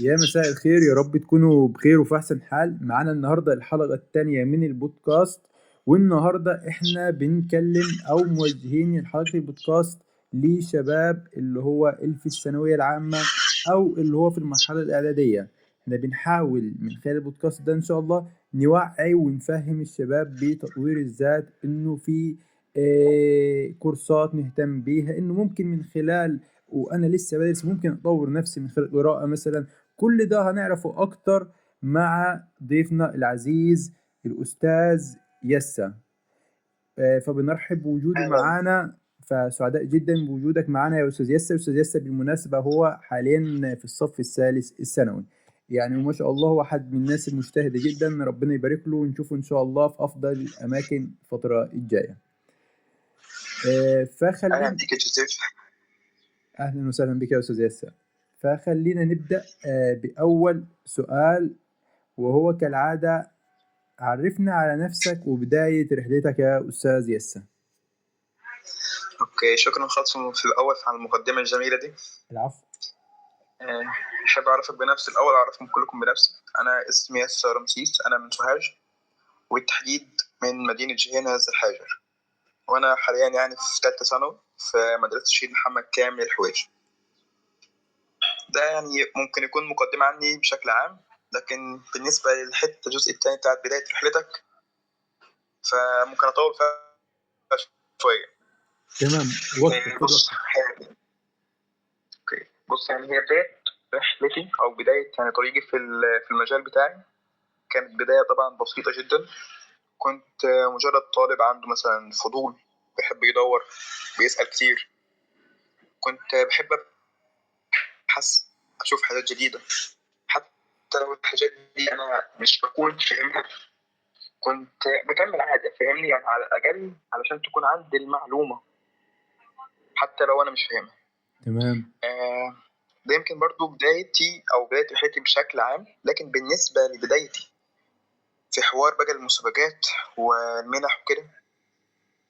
يا مساء الخير، يا رب تكونوا بخير وفي أحسن حال. معانا النهاردة الحلقة التانية من البودكاست، والنهاردة احنا بنكلم أو موجهين الحلقة البودكاست لشباب اللي هو اللي في الثانوية العامة أو اللي هو في المرحلة الإعدادية. احنا بنحاول من خلال البودكاست ده إن شاء الله نوعي ونفهم الشباب بتطوير الذات، إنه في كورسات نهتم بيها، إنه ممكن من خلال وأنا لسه بدرس ممكن أطور نفسي من خلال قراءة مثلا. كل ده هنعرفه أكتر مع ضيفنا العزيز الأستاذ يسا. فبنرحب بوجوده أهلا. معانا، فسعداء جدا بوجودك معانا يا أستاذ يسا. أستاذ يسا بالمناسبة هو حاليا في الصف الثالث الثانوي، يعني وما شاء الله هو أحد من الناس المجتهدة جدا. ربنا يبارك له ونشوفه إن شاء الله في أفضل الأماكن الفترة الجاية. أهلا فخلينا بك يا جوزيف. أهلا وسهلا بك يا أستاذ ياسر. فخلينا نبدأ بأول سؤال، وهو كالعادة: عرفنا على نفسك وبداية رحلتك يا أستاذ ياسر. أوكي، شكرا خالص في الأول على المقدمة الجميلة دي. العفو. أحب أعرفك بنفسي الأول، أعرفكم كلكم بنفسي. أنا اسمي ياسر رمسيس، أنا من سوهاج، والتحديد من مدينة جهينة الحاجر. وأنا حاليا يعني في ثالثة ثانوي في مدرسة الشهيد محمد كامل الحويج. ده يعني ممكن يكون مقدمة عني بشكل عام، لكن بالنسبة للحتة الجزء الثاني بتاعت بداية رحلتك فممكن أطول فيها شوية. تمام، وقتك خد بص وقتك. يعني، اوكي، بص يعني هي بداية رحلتي أو بداية يعني طريقي في المجال بتاعي كانت بداية طبعا بسيطة جدا. كنت مجرد طالب عنده مثلا فضول، بيحب يدور، بيسأل كتير. كنت بحب أبحث، أشوف حاجات جديدة، حتى لو الحاجات دي أنا مش بكون فاهمها كنت بكمل عادي. فاهمني؟ يعني على الأقل علشان تكون عندي المعلومة حتى لو أنا مش فاهمها. تمام. ده يمكن برضو بدايتي أو بداية رحلتي بشكل عام. لكن بالنسبة لبدايتي في حوار بقى المسابقات والمنح وكده،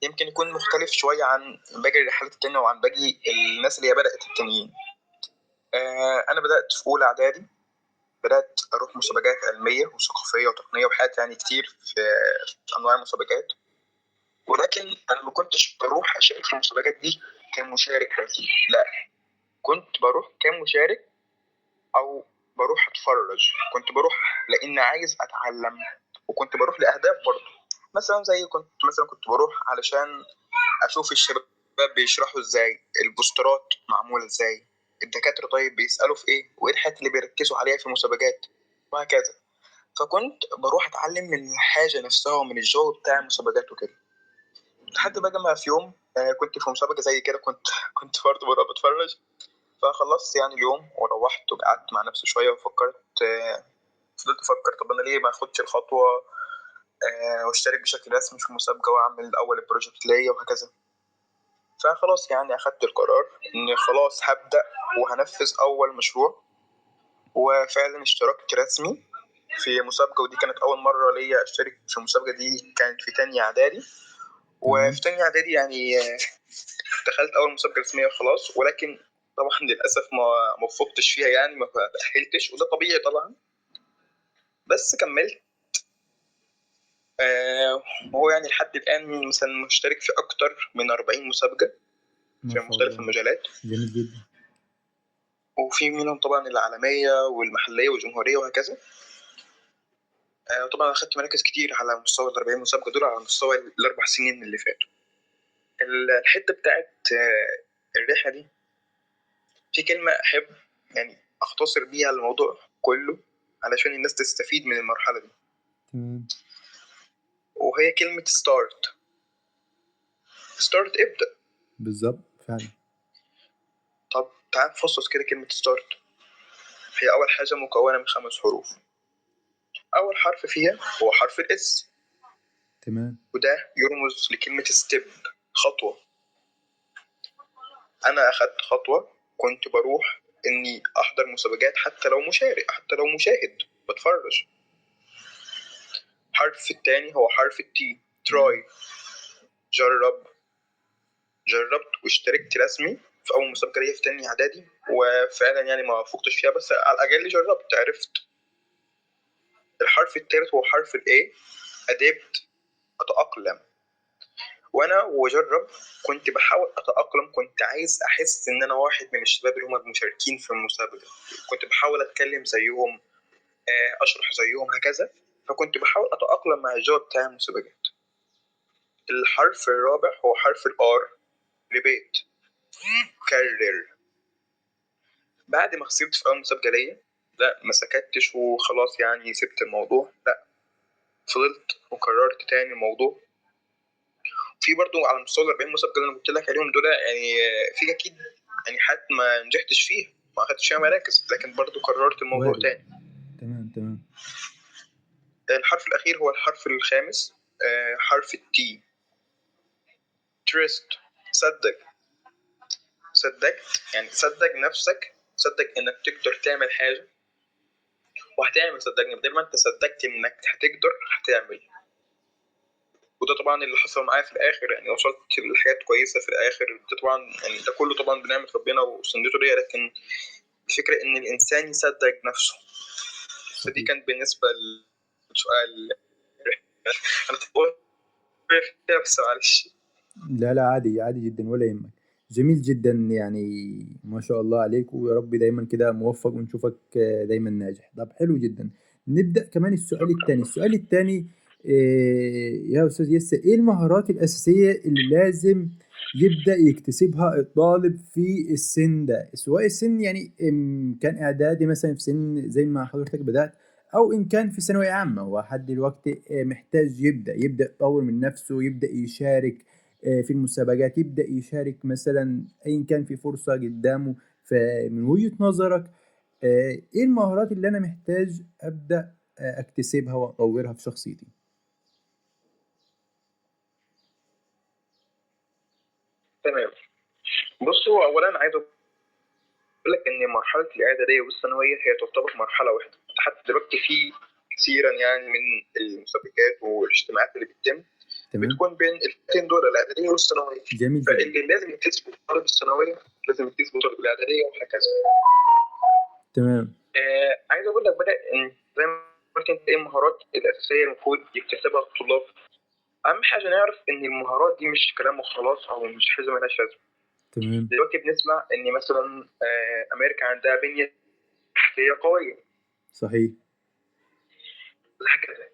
يمكن يكون مختلف شوية عن باقي الرحلات التانية وعن باقي الناس اللي هي بدأت التانيين. أنا بدأت في أولى إعدادي، بدأت أروح مسابقات علمية وثقافية وتقنية وحاجات يعني كتير في أنواع المسابقات. ولكن أنا ما كنتش بروح أشارك في المسابقات دي كمشارك رسمي، لا، كنت بروح كمشارك أو بروح أتفرج. كنت بروح لأن عايز أتعلم، وكنت بروح لأهداف برضه. مثلا زي كنت بروح علشان أشوف الشباب بيشرحوا إزاي، البوسترات معمولة إزاي، الدكاترة طيب بيسألوا في إيه، وإيه الحاجات اللي بيركزوا عليها في المسابقات، وهكذا. فكنت بروح أتعلم من الحاجة نفسها ومن الجو بتاع المسابقات وكده. لحد بقى ما في يوم كنت في مسابقة زي كده، كنت برضه بروح بتفرج. فخلصت يعني اليوم وروحت وقعدت مع نفسي شوية وفكرت. فضلت أفكر، طب أنا ليه ما أخدش الخطوة واشترك بشكل رسمي في مسابقة وأعمل أول بروجكت ليا وهكذا. فخلاص يعني أخدت القرار إني خلاص هبدأ وهنفذ أول مشروع. وفعلا اشتركت رسمي في مسابقة، ودي كانت أول مرة ليا أشترك في المسابقة. دي كانت في تانية إعدادي، تمام. وفي تانية إعدادي يعني دخلت أول مسابقة رسمية خلاص. ولكن طبعا للأسف ما وفقتش فيها، يعني ما تأهلتش، وده طبيعي طبعا. بس كملت. وهو يعني لحد الآن مثلا مشترك في أكتر من 40 مسابقة ما في شاء مختلف الله، المجالات. جميل جدا. وفي منهم طبعا العالمية والمحلية والجمهورية وهكذا. طبعا أخدت مراكز كتير على مستوى ال 40 مسابقة دول، على مستوى الأربع سنين اللي فاتوا. الحتة بتاعت الرحلة دي، في كلمة أحب يعني أختصر بيها الموضوع كله علشان الناس تستفيد من المرحلة دي، تمام. وهي كلمة ستارت. ستارت، ابدأ. بالظبط فعلا. طب تعال نفصص كده كلمة ستارت. هي أول حاجة مكونة من 5 حروف. أول حرف فيها هو حرف الإس، تمام. وده يرمز لكلمة ستيب، خطوة. أنا أخدت خطوة، كنت بروح إني أحضر مسابقات حتى لو مشارك، حتى لو مشاهد بتفرج. الحرف التاني هو حرف التي، تمام. تراي، جربت واشتركت رسمي في أول مسابقة ليا في تاني إعدادي. وفعلا يعني ما فقتش فيها، بس على الأقل جربت عرفت. الحرف الثالث هو حرف ال A. adapt، أتأقلم. وأنا وجرب كنت بحاول أتأقلم، كنت عايز أحس إن أنا واحد من الشباب اللي هم المشاركين في المسابقة، كنت بحاول أتكلم زيهم، أشرح زيهم هكذا، فكنت بحاول أتأقلم مع الجو بتاع المسابقات. الحرف الرابع هو حرف ال R. ريبيت، كرر. بعد ما خسرت في أول مسابقة ليا، لا ما سكتش وخلاص يعني سبت الموضوع، لا فضلت وكررت تاني الموضوع. في برضو على مستوى 40 مسابقة اللي أنا قلت لك عليهم دول، يعني في أكيد يعني حتى ما نجحتش فيها، ما أخدتش فيها مراكز، لكن برضو كررت الموضوع وارد. تاني. تمام. الحرف الأخير هو الحرف الخامس، حرف التي. ترست، صدق. صدقت يعني صدق نفسك، صدق إنك تقدر تعمل حاجة وهتعمل، صدقني بدل ما انت صدقت انك هتقدر هتعمل. وده طبعا اللي حصل معايا في الاخر، يعني وصلت لحاجات كويسه في الاخر. ده طبعا يعني ده كله طبعا بنعمه ربنا وسنته ليا، لكن الفكره ان الانسان يصدق نفسه. فدي صحيح. كانت بالنسبه للسؤال. انا طولت فيها بس معلش. لا عادي، عادي جدا ولا يهمك. جميل جدا يعني، ما شاء الله عليك، ويا رب دايما كده موفق ونشوفك دايما ناجح. طب حلو جدا. نبدأ كمان السؤال التاني. السؤال التاني يا أستاذ ياسر، إيه المهارات الأساسية اللي لازم يبدأ يكتسبها الطالب في السن ده، سواء السن يعني كان إعدادي مثلا، في سن زي ما حضرتك بدأت، أو إن كان في ثانوية عامة وحد دلوقتي محتاج يبدأ يطور من نفسه، يبدأ يشارك في المسابقات، يبدأ يشارك مثلا أيا كان في فرصة قدامه. فمن وجهة نظرك إيه المهارات اللي أنا محتاج أبدأ أكتسبها وأطورها في شخصيتي؟ تمام. بص، هو اولا عايز اقول لك ان مرحله الاعداديه والثانويه هي تعتبر مرحله واحده. حتى دلوقتي في كثيرا يعني من المسابقات والاجتماعات اللي بتتم تمام. بتكون بين الفئتين دول، الاعداديه والثانويه. جميل جدا. فاللي لازم يكتسبه طالب الثانويه لازم يكتسبه طالب الاعداديه وهكذا. تمام. عايز اقول لك بقى ان زي ما قلت انت، ايه المهارات الاساسيه المفروض يكتسبها الطلاب؟ اهم حاجه نعرف ان المهارات دي مش كلام وخلاص، او مش حاجه مالهاش لازمه. تمام. دلوقتي بنسمع ان مثلا امريكا عندها بنيه تحتيه قويه. صحيح. هكذا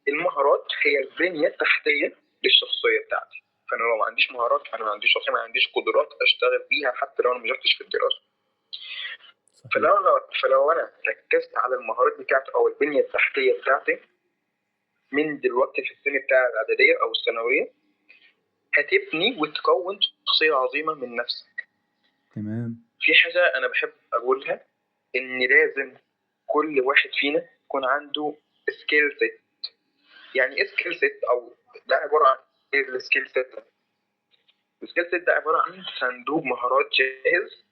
المهارات هي البنيه التحتيه للشخصيه بتاعتي. فانا لو ما عنديش مهارات، انا ما عنديش شخصيه، ما عنديش قدرات اشتغل بيها حتى لو انا ما نجحتش في الدراسه. صحيح. فلو انا ركزت على المهارات بتاعتي او البنيه التحتيه بتاعتي من دلوقتي في السن بتاع الاعداديه او الثانويه، هتبني وتكون شخصيه عظيمه من نفسك. تمام. في حاجه انا بحب اقولها، ان لازم كل واحد فينا يكون عنده سكيل سيت. يعني ايه سكيل سيت؟ او ده عباره عن ايه السكيل سيت ده؟ السكيل سيت ده عباره عن صندوق مهارات جاهز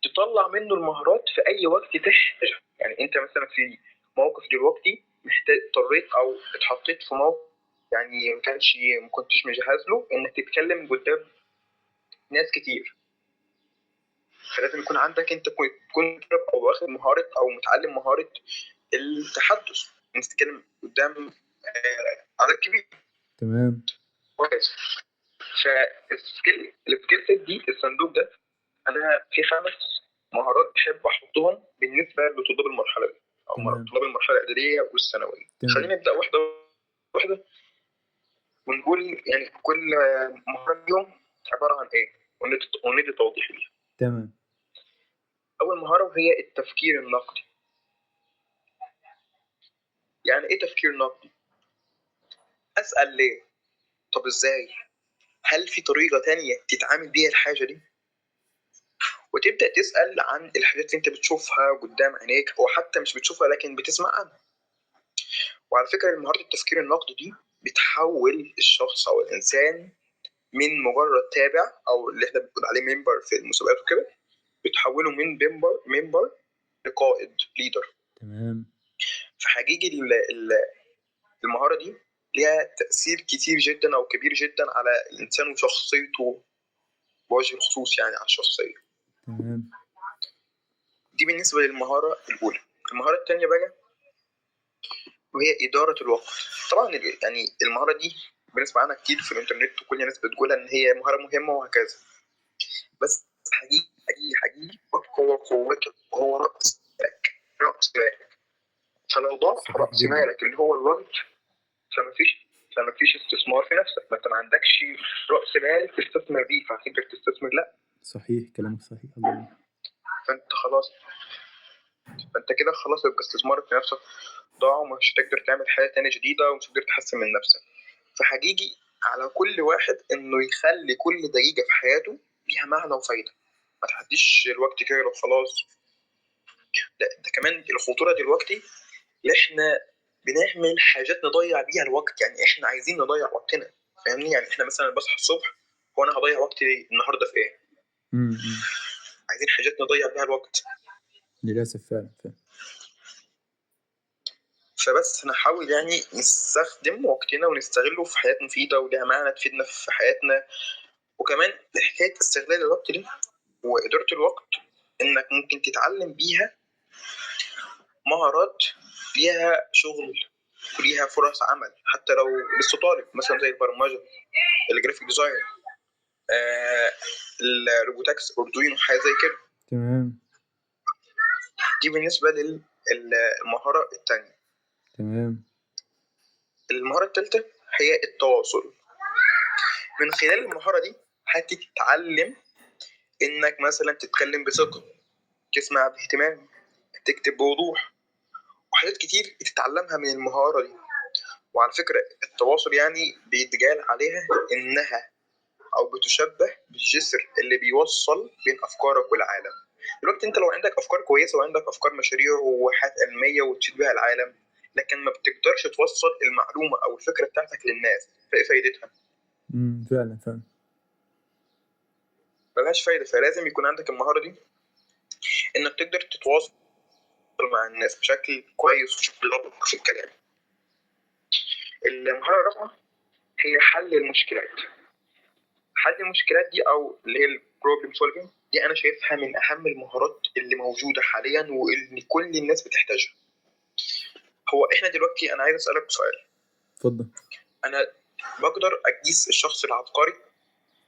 تطلع منه المهارات في اي وقت تحتاجها. يعني انت مثلا في موقف دلوقتي محتاج، اضطريت او اتحطيت في موقف يعني ما كنتش مجهز له، انك تتكلم قدام ناس كتير. فلازم يكون عندك انت تكون او واخد مهاره او متعلم مهاره التحدث، انك تتكلم قدام عدد كبير. تمام. كويس. السكيل سيت دي، الصندوق ده، انا في 5 مهارات بحب احطهم بالنسبه لطلاب المرحله دي، او تمام. طلاب المرحله الاعداديه والثانويه. تمام. خلينا نبدا واحده واحده ونقول يعني كل مهاره فيهم عباره عن ايه، وندي توضيح ليها. تمام. اول مهاره وهي التفكير النقدي. يعني ايه تفكير نقدي؟ اسال ليه، طب ازاي، هل في طريقه تانية تتعامل بيها الحاجه دي؟ وتبدا تسال عن الحاجات اللي انت بتشوفها قدام عينيك، او حتى مش بتشوفها لكن بتسمع عنها. وعلى فكره مهاره التفكير النقدي دي بتحول الشخص او الانسان من مجرد تابع، او اللي احنا بنقول عليه ممبر في المسابقات وكده، بتحوله من ممبر لقائد، ليدر. تمام. فحقيقي المهاره دي ليها تاثير كتير جدا او كبير جدا على الانسان وشخصيته بوجه الخصوص، يعني على الشخصيه. تمام. دي بالنسبة للمهارة الأولى. المهارة التانية بقى وهي إدارة الوقت. طبعا يعني المهارة دي بنسمع عنها كتير في الإنترنت وكل الناس بتقولها إن هي مهارة مهمة وهكذا، بس حقيقي هو قوته وهو رأس مالك. فلو ضاع صحيح رأس جدا. مالك اللي هو الوقت فمفيش استثمار في نفسك، ما انت ما عندكش رأس مال تستثمر بيه فهتقدر تستثمر، لا. صحيح كلامك صحيح. الله ينور. فانت خلاص، فانت كده خلاص يبقى استثمارك في نفسك ضاع ومش هتقدر تعمل حاجة تانية جديدة ومش هتقدر تحسن من نفسك. فحقيقي على كل واحد انه يخلي كل دقيقة في حياته ليها معنى وفايدة، ما تعديش الوقت كده لو خلاص. لا، ده كمان الخطورة دلوقتي اللي احنا بنعمل حاجات نضيع بيها الوقت. يعني احنا عايزين نضيع وقتنا، فاهمني؟ يعني احنا مثلا بصحى الصبح وانا هضيع وقتي النهارده في ايه؟ امم عايزين حاجات نضيع بيها الوقت. للاسف فعلا. فبس نحاول يعني نستخدم وقتنا ونستغله في حاجات مفيدة وليها معنى تفيدنا في حياتنا. وكمان حكاية استغلال الوقت دي وإدارة الوقت إنك ممكن تتعلم بيها مهارات ليها شغل وليها فرص عمل حتى لو لسه طالب، مثلا زي البرمجة، الجرافيك ديزاين، آه، الروبوتكس، اردوينو، حاجه زي كده. تمام. دي بالنسبه للمهاره الثانيه. تمام. المهاره الثالثه هي التواصل. من خلال المهاره دي هتتعلم انك مثلا تتكلم بثقه، تسمع باهتمام، تكتب بوضوح، وحاجات كتير بتتعلمها من المهاره دي. وعلى فكره التواصل يعني بيتقال عليها انها او بتشبه بالجسر اللي بيوصل بين افكارك والعالم. دلوقتي انت لو عندك افكار كويسه وعندك افكار مشاريع وحاجات علميه وتفيد بيها العالم، لكن ما بتقدرش توصل المعلومه او الفكره بتاعتك للناس، فايه فايدتها؟ فعلا فعلا. ملهاش فايده. فلازم يكون عندك المهاره دي انك تقدر تتواصل مع الناس بشكل كويس وبشكل دقيق في الكلام. المهاره الرابعه هي حل المشكلات. حل المشكلات دي او اللي هي البروبلم سولفنج دي انا شايفها من اهم المهارات اللي موجوده حاليا واللي كل الناس بتحتاجها. هو احنا دلوقتي انا عايز اسالك سؤال. اتفضل. انا بقدر اقيس الشخص العبقري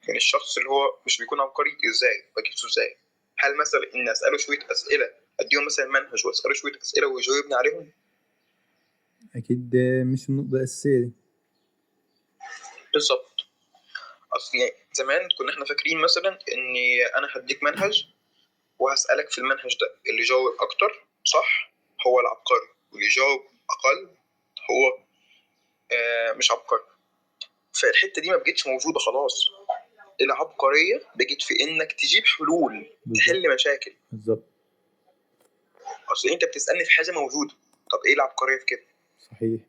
من الشخص اللي هو مش بيكون عبقري ازاي؟ بقيسه ازاي؟ هل مثلا ان اساله شويه اسئله، اديهم مثلا منهج واساله شويه اسئله ويجاوبني عليهم؟ اكيد مش النقطة الاساسية دي. بالظبط. اصل يعني زمان كنا احنا فاكرين مثلا ان انا هديك منهج وهسالك في المنهج ده اللي يجاوب اكتر صح هو العبقري، واللي يجاوب اقل هو مش عبقري. فالحته دي ما بقتش موجوده خلاص. العبقريه بقت في انك تجيب حلول بالظبط. تحل مشاكل. بالظبط. اصل انت بتسالني في حاجه موجوده، طب ايه العبقريه في كده؟ صحيح.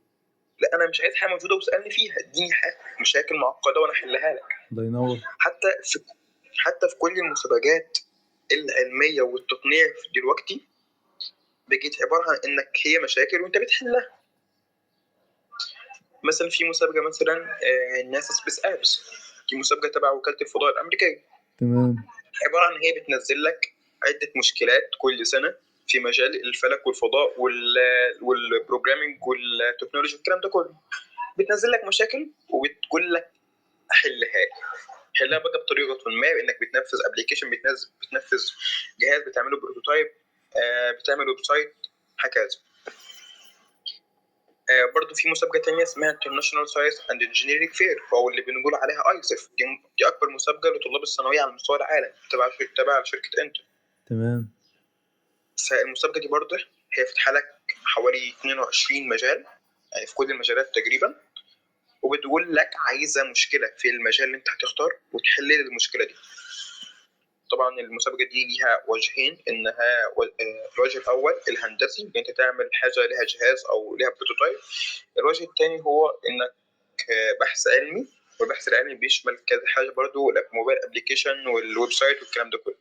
لا، انا مش عايز حاجه موجوده واسالني فيها، اديني حاجه مشاكل معقده وانا احلها لك. الله ينور. حتى في كل المسابقات العلميه والتقنيه دلوقتي بقت عباره عن انك هي مشاكل وانت بتحلها. مثلا في مسابقه مثلا ناسا سبيس ابس، دي مسابقه تبع وكاله الفضاء الامريكيه. تمام. عباره عن هي بتنزل لك عده مشكلات كل سنه في مجال الفلك والفضاء والبروجرامينج والتكنولوجيا والكلام ده كله. بتنزل لك مشاكل وبتقول لك حلها بقى بطريقه ما، انك بتنفذ ابلكيشن، بتنفذ جهاز، بتعمله بروتوتايب، بتعمل ويب سايت، هكذا. برضو في مسابقه تانية اسمها International Science and Engineering Fair او اللي بنقول عليها ايسف. دي اكبر مسابقه لطلاب الثانويه على مستوى العالم تبع شركه انتل. تمام. فالمسابقه دي برضه هي فاتحه لك حوالي 22 مجال، يعني في كل المجالات تقريبا، وبتقول لك عايزه مشكله في المجال اللي انت هتختار وتحل لي المشكله دي. طبعا المسابقه دي ليها وجهين، انها الوجه الاول الهندسي ان انت تعمل حاجه لها جهاز او لها بروتوتايب. الوجه الثاني هو انك بحث علمي، والبحث العلمي بيشمل كذا حاجه برضو، الموبايل ابلكيشن والويب سايت والكلام ده كله.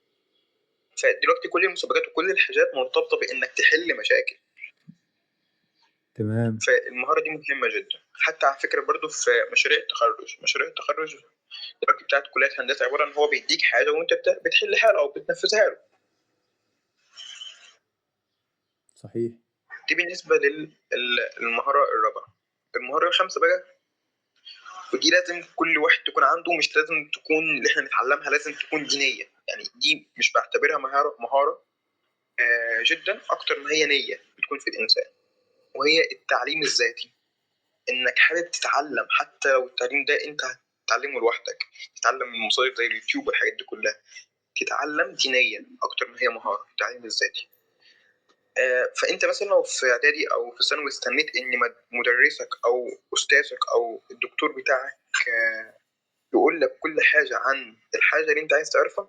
فدلوقتي كل المسابقات وكل الحاجات مرتبطه بانك تحل مشاكل. تمام. فالمهاره دي مهمه جدا. حتى على فكره برضو في مشاريع التخرج دلوقتي بتاعت كليات هندسه عباره عن هو بيديك حاجه وانت بتحلها له او بتنفذها له. صحيح. دي بالنسبة للمهارة الرابعة. المهارة الخامسة بقى، ودي لازم كل واحد تكون عنده، مش لازم تكون اللي احنا نتعلمها لازم تكون دينية، يعني دي مش بعتبرها مهارة جدا أكتر ما هي نية بتكون في الإنسان، وهي التعليم الذاتي. إنك حابب تتعلم، حتى لو التعليم ده أنت هتتعلمه لوحدك، تتعلم من مصادر زي اليوتيوب والحاجات دي كلها، تتعلم دينيا أكتر ما هي مهارة التعليم الذاتي. فانت مثلا لو في اعدادي او في ثانوي استنيت ان مدرسك او استاذك او الدكتور بتاعك يقول لك كل حاجه عن الحاجه اللي انت عايز تعرفها،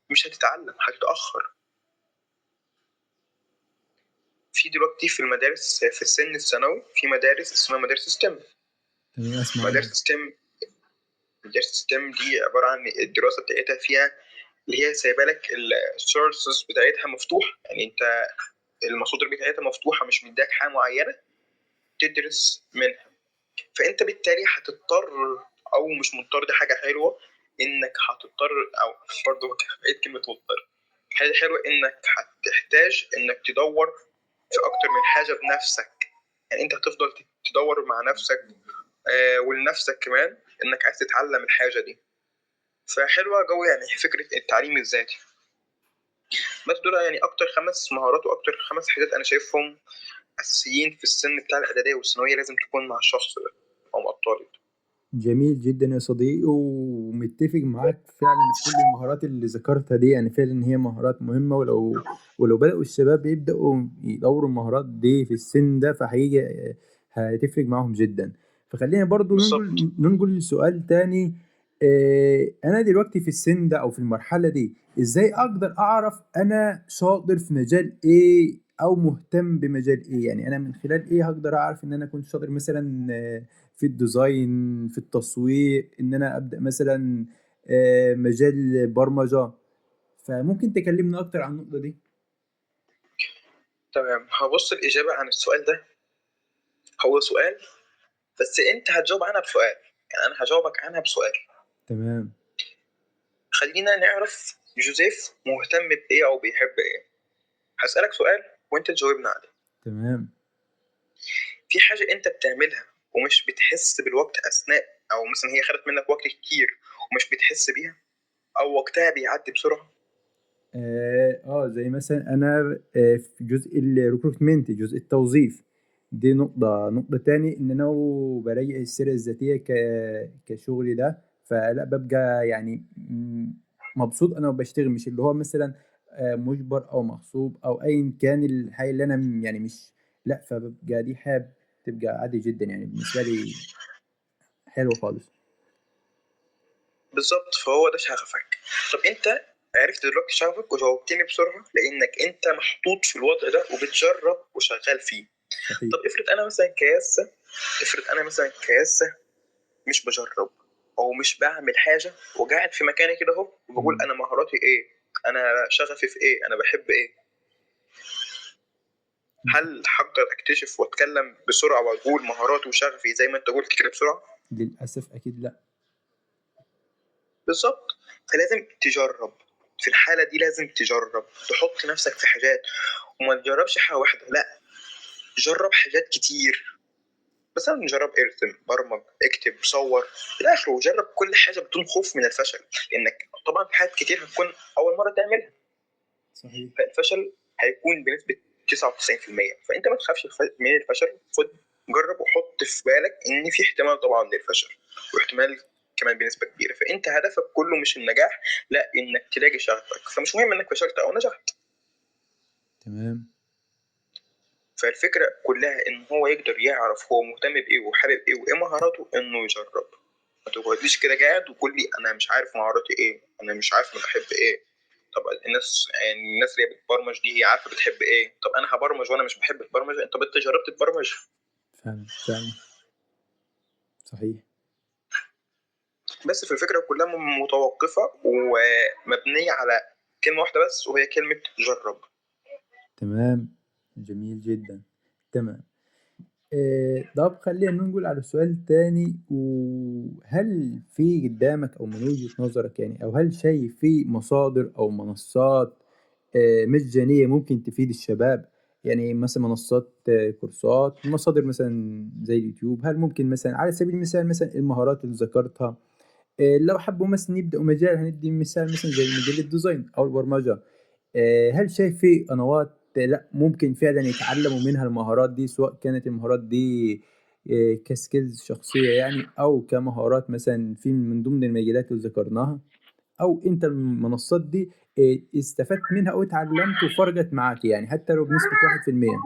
مش هتتعلم، هتتاخر. في دلوقتي في المدارس في السن الثانوي في مدارس اسمها مدارس ستيم. تمام، اسمع مدارس عنها. ستيم مدارس ستيم دي عباره عن الدراسه بتاعتها فيها اللي هي سايبه لك السورسز بتاعتها مفتوحه، يعني انت المصادر بتاعتها مفتوحه، مش مديك حاجه معينه تدرس منها. فانت بالتالي هتضطر، او مش مضطر، دي حاجه حلوه انك هتضطر، او برضه بقيت كلمه مضطر، حاجه حلوه انك هتحتاج انك تدور في اكتر من حاجه بنفسك. يعني انت هتفضل تدور مع نفسك ولنفسك كمان انك عايز تتعلم الحاجه دي. فحلوه جو يعني فكره التعليم الذاتي. بس دول يعني اكتر 5 مهارات واكتر 5 حاجات انا شايفهم اساسيين في السن بتاع الاعداديه والثانويه، لازم تكون مع الشخص ده او مع الطالب. جميل جدا يا صديقي، ومتفق معاك فعلا في كل المهارات اللي ذكرتها دي. يعني فعلا هي مهارات مهمة، ولو بدأوا الشباب يبدأوا يطوروا المهارات دي في السن ده فحقيقة هتفرق معاهم جدا. فخلينا برضو بالظبط. ننقل سؤال تاني. أنا دلوقتي في السن ده أو في المرحلة دي إزاي أقدر أعرف أنا شاطر في مجال إيه أو مهتم بمجال إيه؟ يعني أنا من خلال إيه هقدر أعرف إن أنا كنت شاطر مثلا في الديزاين، في التسويق، ان انا ابدا مثلا مجال برمجه. فممكن تكلمنا اكتر عن النقطه دي؟ تمام، هبص الإجابة عن السؤال ده. هو سؤال، بس أنت هتجاوب عنها بسؤال، يعني أنا هجاوبك عنها بسؤال. تمام. خلينا نعرف جوزيف مهتم بإيه أو بيحب إيه. هسألك سؤال وأنت تجاوبنا عليه. تمام. في حاجة أنت بتعملها ومش بتحس بالوقت أثناء، أو مثلا هي خدت منك وقت كتير ومش بتحس بيها، أو وقتها بيعدي بسرعة؟ زي مثلا انا في جزء الريكروتمنت، جزء التوظيف. دي نقطة تاني ان انا براجع السيرة الذاتية كشغلي ده. فلا ببقى يعني مبسوط انا وبشتغل، مش اللي هو مثلا مجبر او مغصوب او ايا كان الحاجة اللي انا يعني مش. لا، فببقى دي حاب تبقى عادي جدا يعني بالنسبة لي، حلو خالص. بالظبط، فهو ده شغفك. طب أنت عرفت دلوقتي شغفك وجاوبتني بسرعة لأنك أنت محطوط في الوضع ده وبتجرب وشغال فيه. صحيح. طب افرض انا مثلا كياسة مش بجرب او مش بعمل حاجه وقاعد في مكاني كده اهو وبقول مم. انا مهاراتي ايه، انا شغفي في ايه، انا بحب ايه. هل هقدر اكتشف واتكلم بسرعه واقول مهاراتي وشغفي زي ما انت قلت كده بسرعه؟ للأسف أكيد لا. بالظبط. فلازم تجرب. في الحاله دي لازم تجرب تحط نفسك في حاجات، وما تجربش حاجه واحده، لا، جرب حاجات كتير. مثلا جرب ارسم، برمج، اكتب، صور، الى اخره. وجرب كل حاجه بدون خوف من الفشل، لانك طبعا في حاجات كتير هتكون اول مره تعملها، صحيح. فالفشل هيكون بنسبه 99%. فانت ما تخافش من الفشل. خد، جرب وحط في بالك ان في احتمال طبعا للفشل، واحتمال كمان بنسبه كبيره. فانت هدفك كله مش النجاح، لا، انك تلاقي شغفك. فمش مهم انك فشلت او نجحت. تمام. فالفكره كلها ان هو يقدر يعرف هو مهتم بايه وحابب ايه وايه مهاراته، انه يجرب. ما تقعدليش كده قاعد وتقول لي انا مش عارف مهاراتي ايه، انا مش عارف انا بحب ايه. طب الناس اللي بتبرمج دي هي عارفه بتحب ايه؟ طب انا هبرمج وانا مش بحب البرمجه؟ طب انت جربت تبرمج؟ فعلا فعلا. صحيح. بس في الفكره كلها متوقفه ومبنيه على كلمه واحده بس، وهي كلمه جرب. تمام. جميل جدا. تمام. طب خلينا ننقل على سؤال تاني. وهل في قدامك أو من وجهة نظرك يعني، أو هل شايف في مصادر أو منصات مجانية ممكن تفيد الشباب يعني مثلا منصات كورسات، مصادر مثلا زي اليوتيوب؟ هل ممكن مثلا على سبيل المثال مثلا المهارات اللي ذكرتها، لو حبوا مثلا يبدأوا مجال، هندي مثال مثلا زي مجال الديزاين أو البرمجة، هل شايف في قنوات لا ممكن فعلا يتعلموا منها المهارات دي، سواء كانت المهارات دي كسكيلز شخصية يعني، أو كمهارات مثلا في من ضمن المجالات اللي ذكرناها، أو أنت المنصات دي استفدت منها أو اتعلمت وفرقت معاك يعني حتى لو بنسبة 1%؟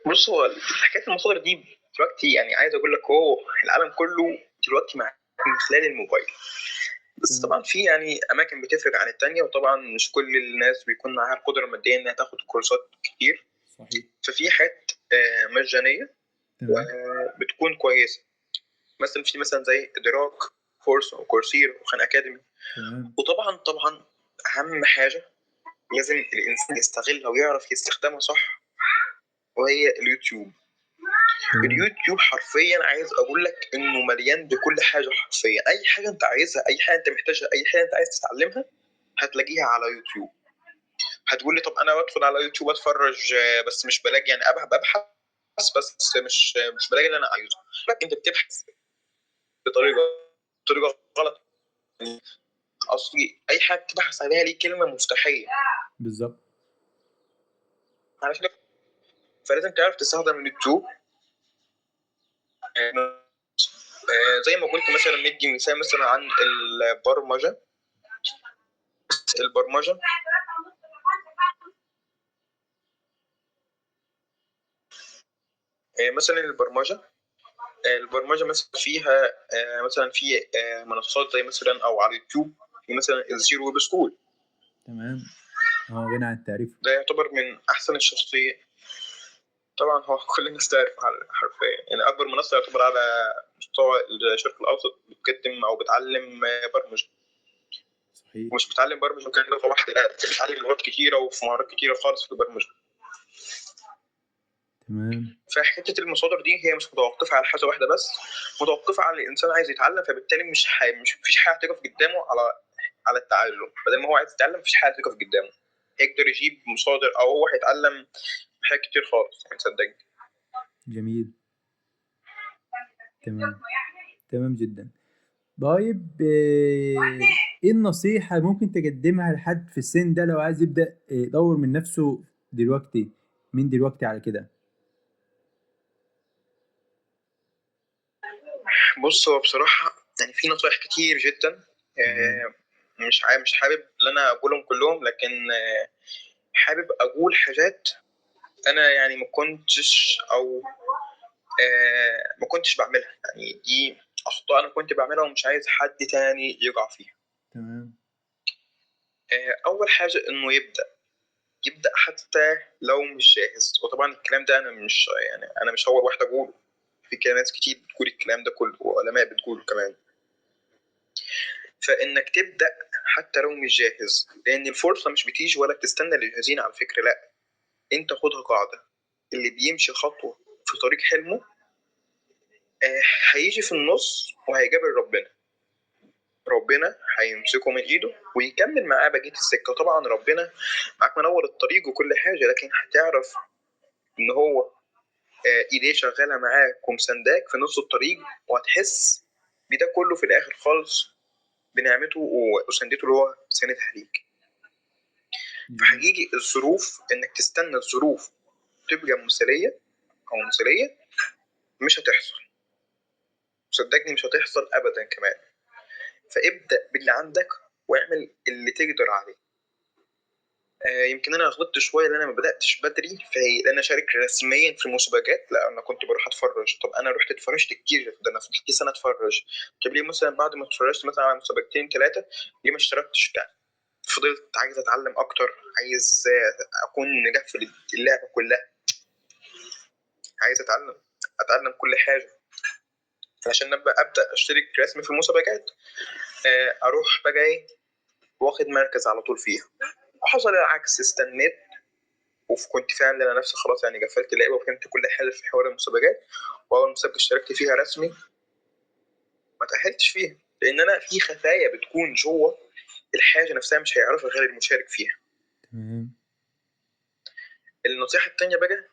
بص، هو حكايه المصادر دي دلوقتي يعني عايز اقول لك هو العالم كله دلوقتي معاك من خلال الموبايل. بس تمام. طبعا في يعني اماكن بتفرق عن التانية، وطبعا مش كل الناس بيكون معاها القدره الماديه انها تاخد كورسات كتير. صحيح. ففي حاجات مجانيه تمام. وبتكون كويسه، مثلا في مثلا زي ادراك كورس او كورسير وخان اكاديمي. تمام. وطبعا اهم حاجه لازم الانسان يستغلها ويعرف يستخدمها صح، وهي اليوتيوب. تمام. اليوتيوب حرفيا عايز اقول لك انه مليان بكل حاجه، حرفيا اي حاجه انت عايزها، اي حاجه انت محتاجها، اي حاجه انت عايز تتعلمها هتلاقيها على يوتيوب. هتقول لي طب انا بدخل على يوتيوب اتفرج بس مش بلاقي، يعني ببحث بس مش بلاقي اللي انا عايزه. لكن انت بتبحث بطريقه غلط. اصلي اي حاجه تبحث عليها ليه كلمه مفتاحيه بالظبط. علشان، فلازم تعرف تستخدم اليوتيوب. زي ما قلت مثلا ندي مثال مثلا عن البرمجه. البرمجه مثلا البرمجه مثلا فيها مثلا في منصات زي مثلا او على اليوتيوب في مثلا الزيرو ويب سكول. تمام. اه، غني عن التعريف. ده يعتبر من احسن الشخصيات. طبعا هو كل الناس تعرف حرفيا، يعني اكبر منصه يعتبر على مستوى الشرق الاوسط بتقدم او بتعلم برمجه. صحيح. ومش بتعلم برمجه كان لغه واحده، لا بتتعلم لغات كتيره وفي مهارات كتيره خالص في البرمجه. تمام. فحته المصادر دي هي مش متوقفه على حاجه واحده بس، متوقفه على الانسان عايز يتعلم. فبالتالي مش فيش حاجه تقف قدامه على التعلم. بدل ما هو عايز يتعلم مفيش حاجه تقف قدامه، هيقدر يجيب مصادر او هو هيتعلم حاجات كتير خالص، يعني صدقني. جميل. تمام. تمام جدا. طيب، ايه النصيحة ممكن تقدمها لحد في السن ده لو عايز يبدأ يطور من نفسه دلوقتي، من دلوقتي على كده؟ بص، هو بصراحه يعني في نصايح كتير جدا. تمام. مش حابب ان انا اقولهم كلهم، لكن حابب اقول حاجات انا يعني ما كنتش بعملها. يعني دي اخطاء انا كنت بعملها ومش عايز حد تاني يقع فيها. تمام. اول حاجه انه يبدا حتى لو مش جاهز. وطبعا الكلام ده انا مش اول واحد اقوله، في كده ناس كتير بتقول الكلام ده كله وعلماء بتقوله كمان. فانك تبدا حتى لو مش جاهز، لان الفرصه مش بتيجي ولا بتستنى للجاهزين على فكره، لا. انت خدها قاعده: اللي بيمشي خطوه في طريق حلمه آه، هيجي في النص وهيقابل ربنا. ربنا هيمسكه من ايده ويكمل معاه بقيه السكه. طبعا ربنا معاك منور الطريق وكل حاجه، لكن هتعرف ان هو ايديه شغاله معاك ومسانداك في نص الطريق، وهتحس بده كله في الاخر خالص بنعمته وسندته اللي هو ساندها ليك. جميل. فحقيقي الظروف، انك تستنى الظروف تبقى مثاليه او مثاليه، مش هتحصل. صدقني مش هتحصل ابدا كمان. فابدا باللي عندك واعمل اللي تقدر عليه. يمكن انا غلطت شويه لان انا ما بداتش بدري في ان انا اشارك رسميا في المسابقات. لا، انا كنت بروح اتفرج. طب انا رحت اتفرجت كتير، ده انا في سنه اتفرج. طب ليه مثلا بعد ما اتفرجت مثلا على مسابقتين ثلاثه ليه ما اشتركتش؟ لا، فضلت عايز اتعلم اكتر، عايز اكون نجح في اللعبه كلها، عايز اتعلم كل حاجه عشان ابدا اشترك رسمي في المسابقات. اروح بقى ايه، واخد مركز على طول فيها. وحصل العكس، استنيت وكنت فعلا انا نفسي خلاص يعني قفلت اللعبه وفهمت كل حاجه في حوار المسابقات. واول مسابقه اشتركت فيها رسمي ما تاهلتش فيها، لان انا في خفايا بتكون جوه الحاجة نفسها مش هيعرفها غير المشارك فيها. تمام. النصيحة التانية بقى،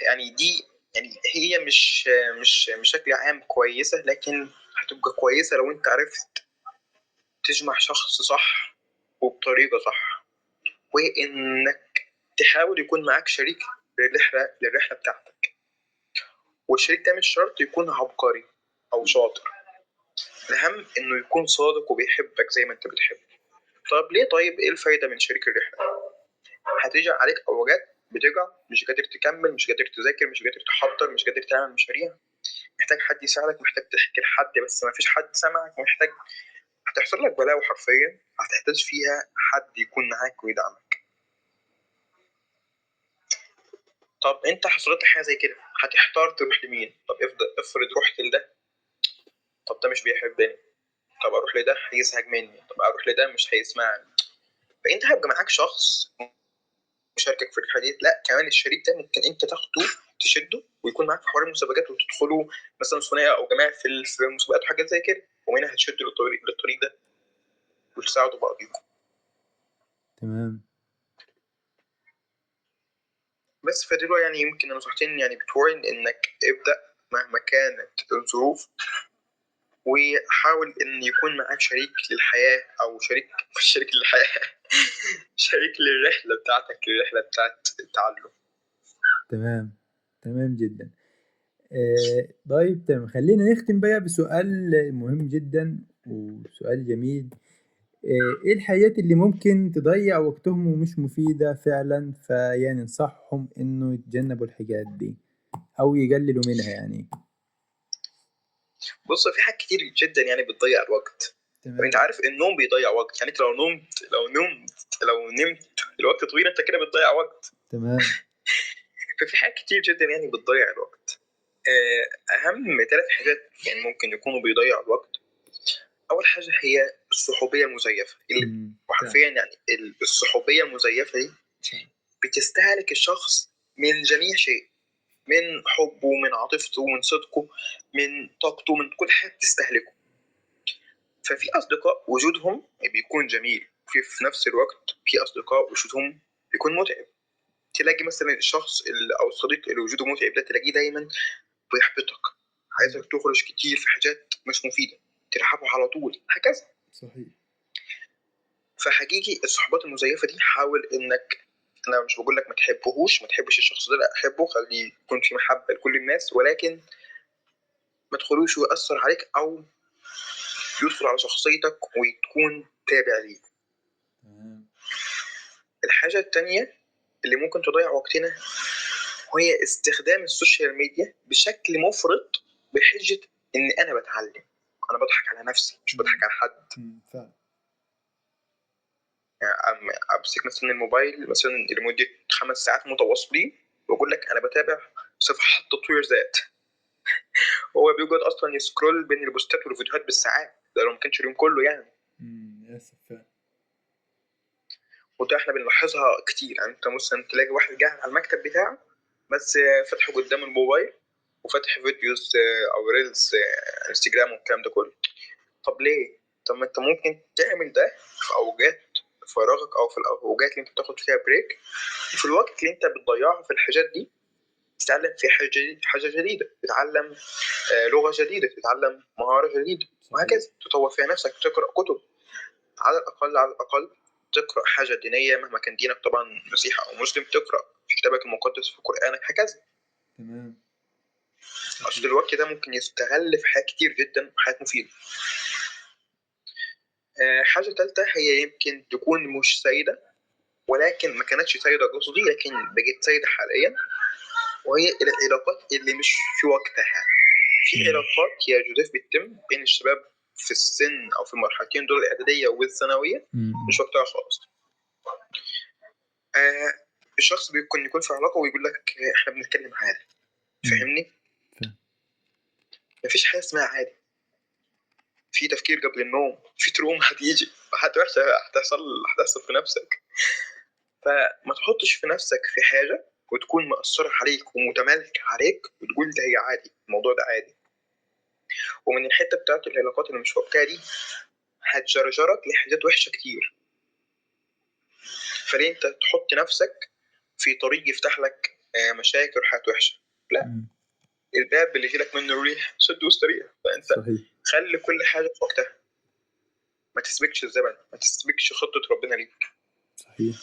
يعني دي يعني هي مش بشكل عام كويسة، لكن هتبقى كويسة لو انت عرفت تجمع شخص صح وبطريقة صح، وانك تحاول يكون معاك شريك للرحلة بتاعتك. والشريك ده مش شرط يكون عبقري او شاطر، الأهم إنه يكون صادق وبيحبك زي ما أنت بتحب. طب ليه؟ طيب إيه الفايدة من شريك الرحلة؟ هتيجي عليك أوقات بتقع، مش قادر تكمل، مش قادر تذاكر، مش قادر تحضر، مش قادر تعمل مشاريع، محتاج حد يساعدك، محتاج تحكي لحد بس ما فيش حد سامعك، محتاج، هتحصل لك بلاوي حرفيا هتحتاج فيها حد يكون معاك ويدعمك. طب أنت حصلت لك حاجة زي كده، هتحتار تروح لمين؟ طب افرض رحت لده، طب ده مش بيحبني، طب أروح لده هيزهق مني، طب أروح لده مش هيسمعني. فأنت هيبقى معاك شخص مشاركك في الرحله دي. لا كمان الشريك ده ممكن انت تاخده تشده ويكون معاك في حوار المسابقات وتدخلوا مثلا ثنائي او جماعه في المسابقات وحاجات زي كده، ومنها هتشدوا للطريق ده وتساعدوا بعضيكم. تمام. بس فدول يعني يمكن النصيحتين يعني بتوعي، انك ابدا مهما كانت الظروف، وحاول ان يكون معاك شريك للحياه، او مش شريك للحياه شريك للرحله بتاعتك، للرحله بتاعت التعلم. تمام. تمام جدا. طيب تمام، خلينا نختم بقى بسؤال مهم جدا وسؤال جميل. ايه الحاجات اللي ممكن تضيع وقتهم ومش مفيدة فعلا، فيعني ننصحهم انه يتجنبوا الحاجات دي او يقللوا منها يعني؟ بص في حاجات كتير جدا يعني بتضيع الوقت. وانت تمام. عارف النوم بيضيع وقت، يعني انت لو نمت الوقت طويل انت كده بتضيع وقت. تمام. ففي حاجات كتير جدا يعني بتضيع الوقت. اهم 3 حاجات يعني ممكن يكونوا بيضيع الوقت. اول حاجه هي الصحوبيه المزيفه، اللي فعلا. وحرفيا يعني الصحوبيه المزيفه دي فعلا. بتستهلك الشخص من جميع شيء، من حبه، من عاطفته، من صدقه، من طاقته، من كل حاجه بتستهلكه. ففي أصدقاء وجودهم بيكون جميل، في نفس الوقت في أصدقاء وجودهم بيكون متعب. تلاقي مثلا الشخص أو الصديق اللي وجوده متعب ده تلاقيه دايما بيحبطك، عايزك تخرج كتير في حاجات مش مفيدة، ترحبه على طول هكذا. صحيح. فحقيقي الصحبات المزيفة دي حاول إنك، أنا مش بقول لك ما تحبهوش، ما تحبش الشخص ده، لا أحبه، خليه يكون في محبة لكل الناس، ولكن ما تخلوش يؤثر عليك أو يدخل على شخصيتك وتكون تابع ليه. تمام. الحاجة التانية اللي ممكن تضيع وقتنا وهي استخدام السوشيال ميديا بشكل مفرط، بحجة إن أنا بتعلم، أنا بضحك على نفسي مش بضحك على حد. فعلا. يعني أمسك مثلا الموبايل مثلا لمدة 5 ساعات متواصلين وأقول لك أنا بتابع صفحات تطوير ذات، هو بيقعد أصلا يسكرول بين البوستات والفيديوهات بالساعات، ده لو ما كانش اليوم كله يعني. للأسف فعلا. وده احنا بنلاحظها كتير، يعني انت مثلا تلاقي واحد قاعد على المكتب بتاعه بس فاتحه قدام الموبايل وفاتح فيديوز او ريلز انستجرام والكلام ده كله. طب ليه؟ طب ما انت ممكن تعمل ده في اوقات فراغك او في الاوقات اللي انت بتاخد فيها بريك، وفي الوقت اللي انت بتضيعه في الحاجات دي تتعلم فيه حاجة جديدة، تتعلم لغة جديدة، تتعلم مهارة جديدة، وهكذا تطور فيها نفسك، تقرأ كتب، على الأقل تقرأ حاجة دينية مهما كان دينك طبعا مسيحي أو مسلم، تقرأ في كتابك المقدس في قرآنك هكذا. تمام. أصل الوقت ده ممكن يستغل في حاجات كتير جدا وحاجات مفيدة. حاجة تالتة هي يمكن تكون مش سيدة، ولكن ما كانتش سيدة قصدي لكن بقت سيدة حاليا، وهي العلاقات اللي مش في وقتها. في علاقات يا جوزيف بتتم بين الشباب في السن أو في المرحلتين دول الإعدادية والثانوية مش وقتها خالص. الشخص بيكون يكون في علاقة ويقول لك احنا بنتكلم عادي، فاهمني؟ مفيش حاجة اسمها عادي، في تفكير قبل النوم، في تروم هتيجي، حاجة وحشة هتحصل في نفسك. فما تحطش في نفسك في حاجة وتكون مأثرة عليك ومتمالكة عليك وتقول ده هي عادي، الموضوع ده عادي. ومن الحتة بتاعت العلاقات اللي مش وقتها دي، هتجرجرك لحاجات وحشة كتير. فليه انت تحط نفسك في طريق يفتح لك مشاكل وحاجات وحشة؟ لا، مم. الباب اللي يجيلك منه الريح سد واستريح. فانت صحيح. خلي كل حاجة في وقتها، ما تسبكش الزمن، ما تسبكش خطة ربنا ليك. صحيح.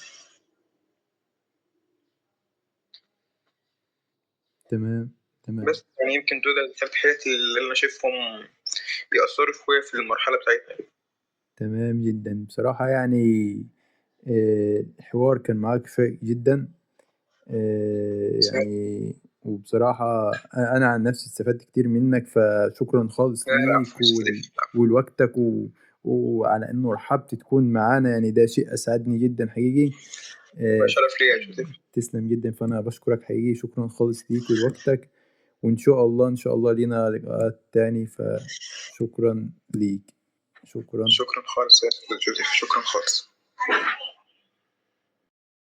تمام. تمام. بس يعني يمكن دول الثلاث حاجات اللي انا شايفهم بيأثروا شوية في المرحلة بتاعتنا. تمام جدا بصراحة يعني. الحوار كان معاك شيق جدا. يعني وبصراحة أنا عن نفسي استفدت كتير منك، فشكرا خالص لا لا، ليك مش تضيف. ولوقتك وعلى إنه رحبت تكون معانا، يعني ده شيء أسعدني جدا حقيقي. آه، شرف ليا يا جوزيف. تسلم جدا، فأنا بشكرك حقيقي، شكرا خالص ليك ولوقتك. وإن شاء الله إن شاء الله لينا لقاءات تاني، فشكرا ليك. شكرا. شكرا خالص يا جوزيف، شكرا خالص.